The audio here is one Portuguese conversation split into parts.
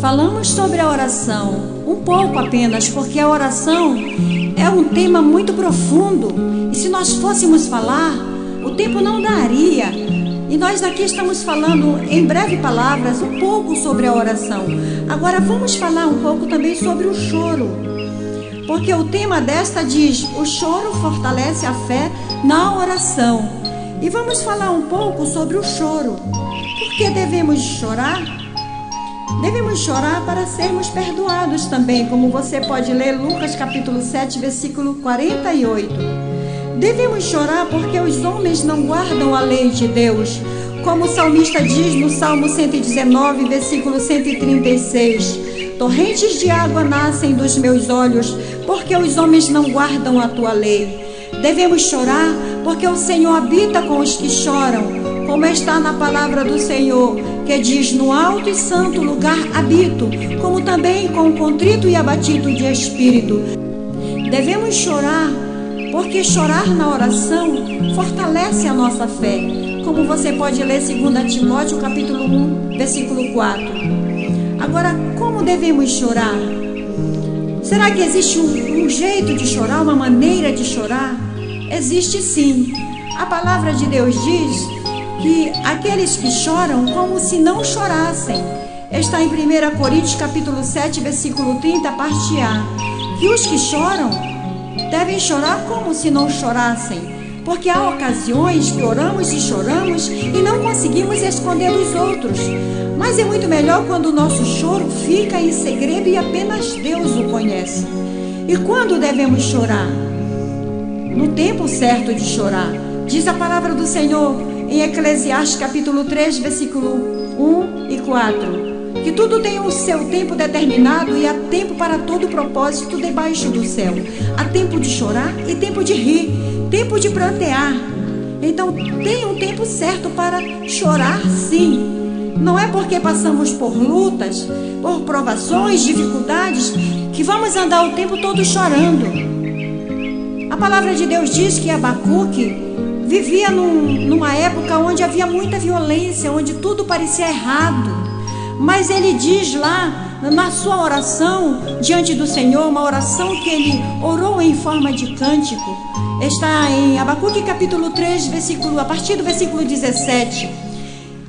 falamos sobre a oração, um pouco apenas, porque a oração é um tema muito profundo. E se nós fôssemos falar, o tempo não daria. E nós aqui estamos falando em breve palavras um pouco sobre a oração. Agora vamos falar um pouco também sobre o choro. Porque o tema desta diz: o choro fortalece a fé na oração. E vamos falar um pouco sobre o choro. Por que devemos chorar? Devemos chorar para sermos perdoados também, como você pode ler Lucas capítulo 7, versículo 48. Devemos chorar porque os homens não guardam a lei de Deus, como o salmista diz no Salmo 119, versículo 136. Torrentes de água nascem dos meus olhos, porque os homens não guardam a tua lei. Devemos chorar porque o Senhor habita com os que choram, como está na palavra do Senhor, que diz: no alto e santo lugar habito, como também com o contrito e abatido de espírito. Devemos chorar, porque chorar na oração fortalece a nossa fé, como você pode ler 2 Timóteo capítulo 1, versículo 4. Agora, como devemos chorar? Será que existe um jeito de chorar, uma maneira de chorar? Existe sim. A palavra de Deus diz que aqueles que choram como se não chorassem. Está em 1 Coríntios capítulo 7, versículo 30, parte A. Que os que choram devem chorar como se não chorassem, porque há ocasiões que oramos e choramos e não conseguimos esconder dos outros. Mas é muito melhor quando o nosso choro fica em segredo e apenas Deus o conhece. E quando devemos chorar? No tempo certo de chorar. Diz a palavra do Senhor em Eclesiastes capítulo 3, versículo 1 e 4, que tudo tem o seu tempo determinado e há tempo para todo propósito debaixo do céu. Há tempo de chorar e tempo de rir, tempo de prantear. Então tem um tempo certo para chorar, sim. Não é porque passamos por lutas, por provações, dificuldades, que vamos andar o tempo todo chorando. A palavra de Deus diz que Abacuque vivia numa época onde havia muita violência, onde tudo parecia errado. Mas ele diz lá, na sua oração diante do Senhor, uma oração que ele orou em forma de cântico, está em Abacuque capítulo 3, a partir do versículo 17.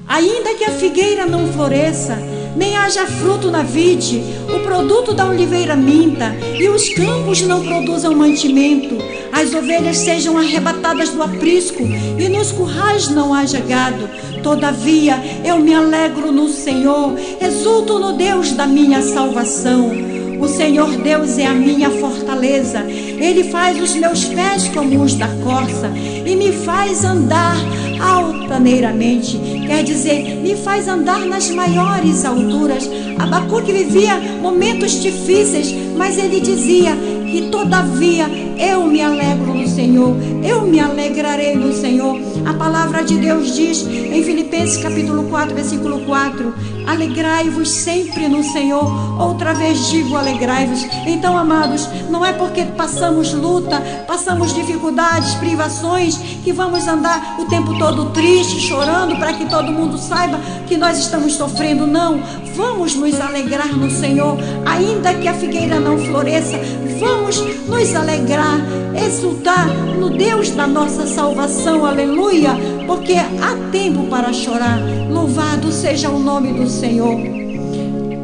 Ainda que a figueira não floresça, nem haja fruto na vide, o produto da oliveira minta, e os campos não produzam mantimento, as ovelhas sejam arrebatadas do aprisco, e nos currais não haja gado. Todavia eu me alegro no Senhor, exulto no Deus da minha salvação. O Senhor Deus é a minha fortaleza, Ele faz os meus pés como os da corça, e me faz andar altaneiramente, quer dizer, me faz andar nas maiores alturas. Abacuque vivia momentos difíceis, mas ele dizia que todavia eu me alegro no Senhor, eu me alegrarei no Senhor. A palavra de Deus diz em Filipenses capítulo 4, versículo 4, alegrai-vos sempre no Senhor. Outra vez digo, alegrai-vos. Então, amados, não é porque passamos luta, passamos dificuldades, privações, que vamos andar o tempo todo triste, chorando, para que todo mundo saiba que nós estamos sofrendo. Não, vamos nos alegrar no Senhor, ainda que a figueira não floresça. Vamos nos alegrar, exultar no Deus da nossa salvação, aleluia, porque há tempo para chorar. Louvado seja o nome do Senhor.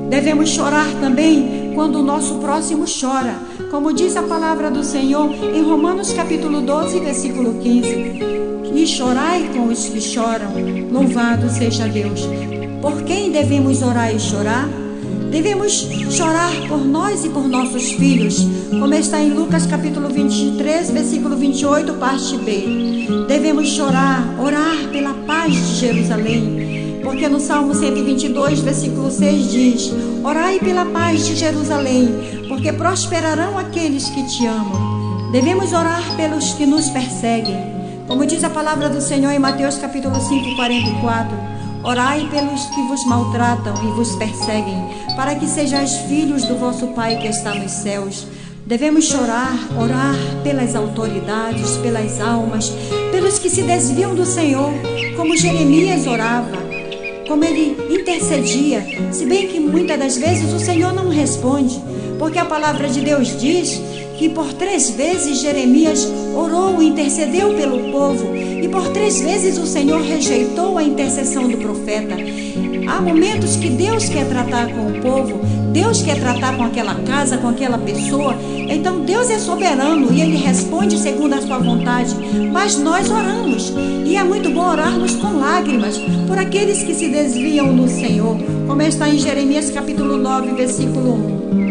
Devemos chorar também quando o nosso próximo chora, como diz a palavra do Senhor em Romanos capítulo 12, versículo 15, e chorai com os que choram. Louvado seja Deus. Por quem devemos orar e chorar? Devemos chorar por nós e por nossos filhos, como está em Lucas capítulo 23, versículo 28, parte B. Devemos chorar, orar pela paz de Jerusalém, porque no Salmo 122, versículo 6 diz: orai pela paz de Jerusalém, porque prosperarão aqueles que te amam. Devemos orar pelos que nos perseguem, como diz a palavra do Senhor em Mateus capítulo 5, 44. Orai pelos que vos maltratam e vos perseguem, para que sejais filhos do vosso Pai que está nos céus. Devemos chorar, orar pelas autoridades, pelas almas, pelos que se desviam do Senhor, como Jeremias orava, como ele intercedia, se bem que muitas das vezes o Senhor não responde, porque a palavra de Deus diz que por 3 vezes Jeremias orou e intercedeu pelo povo, e por 3 vezes o Senhor rejeitou a intercessão do profeta. Há momentos que Deus quer tratar com o povo, Deus quer tratar com aquela casa, com aquela pessoa. Então Deus é soberano e Ele responde segundo a sua vontade. Mas nós oramos, e é muito bom orarmos com lágrimas por aqueles que se desviam do Senhor, como está em Jeremias capítulo 9, versículo 1.